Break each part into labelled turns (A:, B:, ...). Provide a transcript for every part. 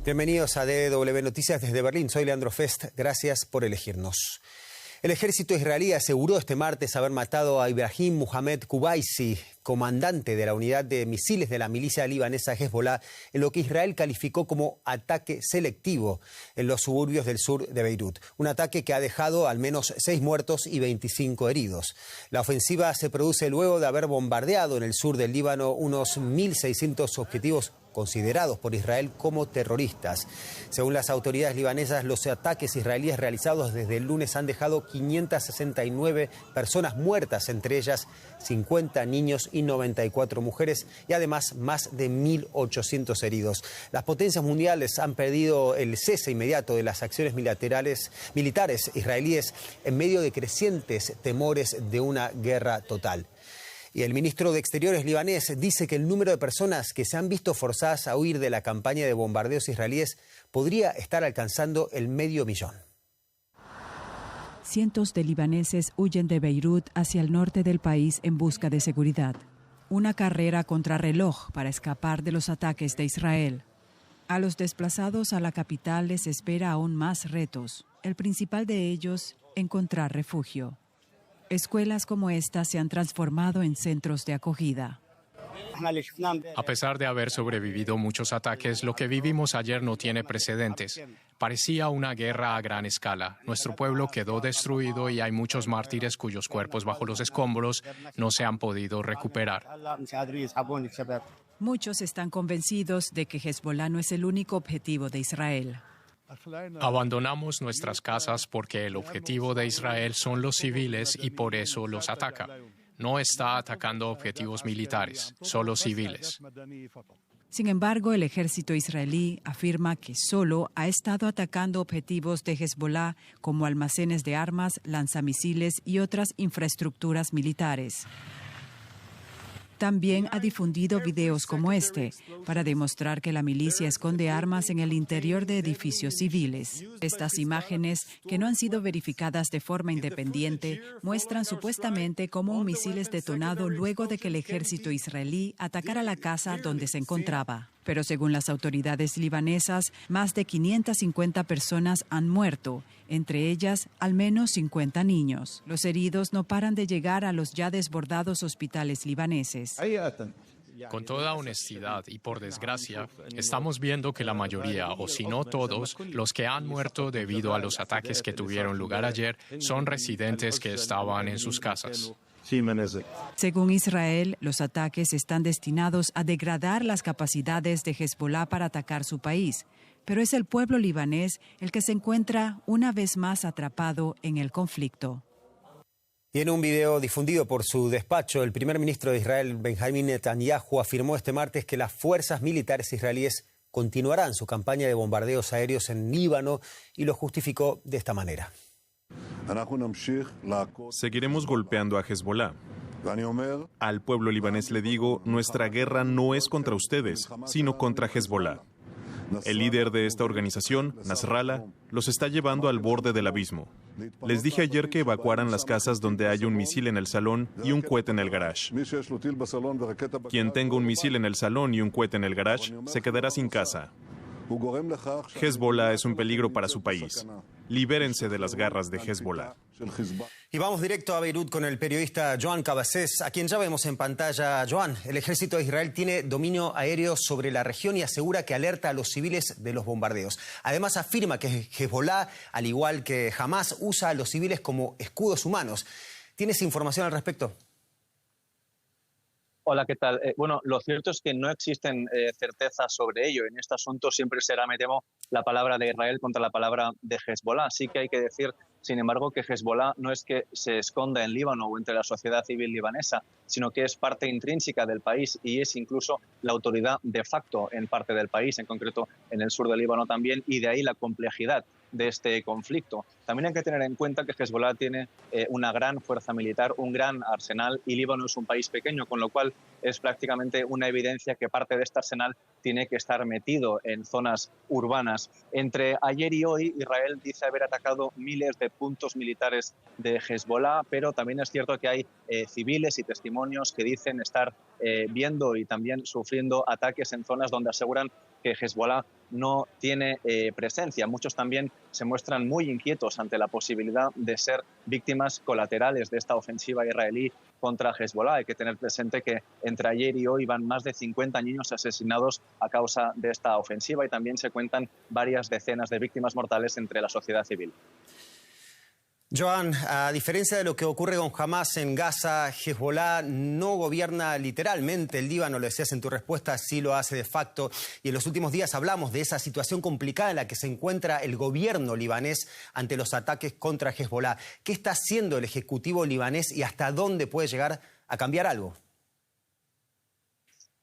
A: Bienvenidos a DW Noticias desde Berlín. Soy Leandro Fest. Gracias por elegirnos. El ejército israelí aseguró este martes haber matado a Ibrahim Mohamed Kubaisi, comandante de la unidad de misiles de la milicia libanesa Hezbollah, en lo que Israel calificó como ataque selectivo en los suburbios del sur de Beirut. Un ataque que ha dejado al menos 6 muertos y 25 heridos. La ofensiva se produce luego de haber bombardeado en el sur del Líbano unos 1.600 objetivos considerados por Israel como terroristas. Según las autoridades libanesas, los ataques israelíes realizados desde el lunes han dejado 569 personas muertas, entre ellas 50 niños y 94 mujeres, y además más de 1.800 heridos. Las potencias mundiales han pedido el cese inmediato de las acciones militares israelíes en medio de crecientes temores de una guerra total. Y el ministro de Exteriores libanés dice que el número de personas que se han visto forzadas a huir de la campaña de bombardeos israelíes podría estar alcanzando el 500.000.
B: Cientos de libaneses huyen de Beirut hacia el norte del país en busca de seguridad. Una carrera contrarreloj para escapar de los ataques de Israel. A los desplazados a la capital les espera aún más retos. El principal de ellos, encontrar refugio. Escuelas como esta se han transformado en centros de acogida.
C: A pesar de haber sobrevivido muchos ataques, lo que vivimos ayer no tiene precedentes. Parecía una guerra a gran escala. Nuestro pueblo quedó destruido y hay muchos mártires cuyos cuerpos bajo los escombros no se han podido recuperar.
B: Muchos están convencidos de que Hezbollah no es el único objetivo de Israel.
C: Abandonamos nuestras casas porque el objetivo de Israel son los civiles y por eso los ataca. No está atacando objetivos militares, solo civiles.
B: Sin embargo, el ejército israelí afirma que solo ha estado atacando objetivos de Hezbollah como almacenes de armas, lanzamisiles y otras infraestructuras militares. También ha difundido videos como este para demostrar que la milicia esconde armas en el interior de edificios civiles. Estas imágenes, que no han sido verificadas de forma independiente, muestran supuestamente cómo un misil es detonado luego de que el ejército israelí atacara la casa donde se encontraba. Pero según las autoridades libanesas, más de 550 personas han muerto, entre ellas al menos 50 niños. Los heridos no paran de llegar a los ya desbordados hospitales libaneses.
C: Con toda honestidad y por desgracia, estamos viendo que la mayoría, o si no todos, los que han muerto debido a los ataques que tuvieron lugar ayer son residentes que estaban en sus casas.
B: Según Israel, los ataques están destinados a degradar las capacidades de Hezbollah para atacar su país, pero es el pueblo libanés el que se encuentra una vez más atrapado en el conflicto.
A: Y en un video difundido por su despacho, el primer ministro de Israel, Benjamin Netanyahu, afirmó este martes que las fuerzas militares israelíes continuarán su campaña de bombardeos aéreos en Líbano y lo justificó de esta manera.
D: Seguiremos golpeando a Hezbollah. Al pueblo libanés le digo, nuestra guerra no es contra ustedes, sino contra Hezbollah. El líder de esta organización, Nasrallah, los está llevando al borde del abismo. Les dije ayer que evacuaran las casas donde hay un misil en el salón y un cohete en el garage. Quien tenga un misil en el salón y un cohete en el garage se quedará sin casa. Hezbollah es un peligro para su país. Libérense de las garras de Hezbollah.
A: Y vamos directo a Beirut con el periodista Joan Cabasés, a quien ya vemos en pantalla. Joan, el ejército de Israel tiene dominio aéreo sobre la región y asegura que alerta a los civiles de los bombardeos. Además afirma que Hezbollah, al igual que Hamás, usa a los civiles como escudos humanos. ¿Tienes información al respecto?
E: Hola, ¿qué tal? Bueno, lo cierto es que no existen certezas sobre ello. En este asunto siempre será, me temo, la palabra de Israel contra la palabra de Hezbollah. Sí que hay que decir, sin embargo, que Hezbollah no es que se esconda en Líbano o entre la sociedad civil libanesa, sino que es parte intrínseca del país y es incluso la autoridad de facto en parte del país, en concreto en el sur del Líbano también, y de ahí la complejidad de este conflicto. También hay que tener en cuenta que Hezbollah tiene una gran fuerza militar, un gran arsenal, y Líbano es un país pequeño, con lo cual es prácticamente una evidencia que parte de este arsenal tiene que estar metido en zonas urbanas. Entre ayer y hoy, Israel dice haber atacado miles de puntos militares de Hezbollah, pero también es cierto que hay civiles y testimonios que dicen estar viendo y también sufriendo ataques en zonas donde aseguran que que Hezbollah no tiene presencia. Muchos también se muestran muy inquietos ante la posibilidad de ser víctimas colaterales de esta ofensiva israelí contra Hezbollah. Hay que tener presente que entre ayer y hoy van más de 50 niños asesinados a causa de esta ofensiva y también se cuentan varias decenas de víctimas mortales entre la sociedad civil.
A: Joan, a diferencia de lo que ocurre con Hamas en Gaza, Hezbollah no gobierna literalmente el Líbano, lo decías en tu respuesta, sí lo hace de facto. Y en los últimos días hablamos de esa situación complicada en la que se encuentra el gobierno libanés ante los ataques contra Hezbollah. ¿Qué está haciendo el Ejecutivo libanés y hasta dónde puede llegar a cambiar algo?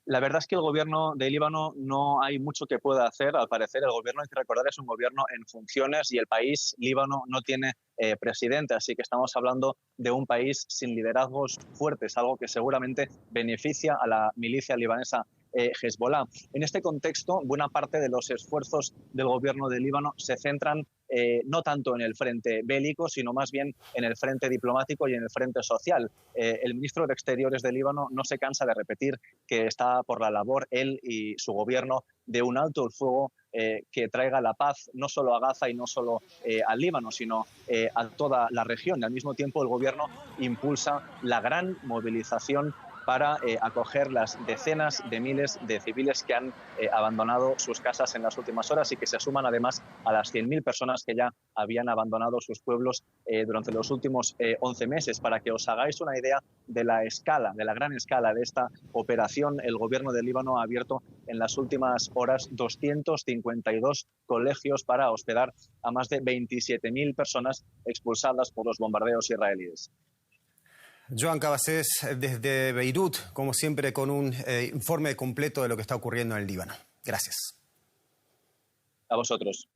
E: La verdad es que el gobierno de Líbano no hay mucho que pueda hacer. Al parecer, el gobierno, hay que recordar, es un gobierno en funciones y el país, Líbano, no tiene presidente. Así que estamos hablando de un país sin liderazgos fuertes, algo que seguramente beneficia a la milicia libanesa Hezbollah. En este contexto, buena parte de los esfuerzos del gobierno de Líbano se centran no tanto en el frente bélico, sino más bien en el frente diplomático y en el frente social. El ministro de Exteriores de Líbano no se cansa de repetir que está por la labor, él y su gobierno, de un alto el fuego que traiga la paz no solo a Gaza y no solo al Líbano, sino a toda la región. Y al mismo tiempo el gobierno impulsa la gran movilización para acoger las decenas de miles de civiles que han abandonado sus casas en las últimas horas y que se suman además a las 100.000 personas que ya habían abandonado sus pueblos durante los últimos 11 meses. Para que os hagáis una idea de la escala, de la gran escala de esta operación, el gobierno del Líbano ha abierto en las últimas horas 252 colegios para hospedar a más de 27.000 personas expulsadas por los bombardeos israelíes.
A: Joan Cabasés, desde Beirut, como siempre, con un informe completo de lo que está ocurriendo en el Líbano. Gracias.
E: A vosotros.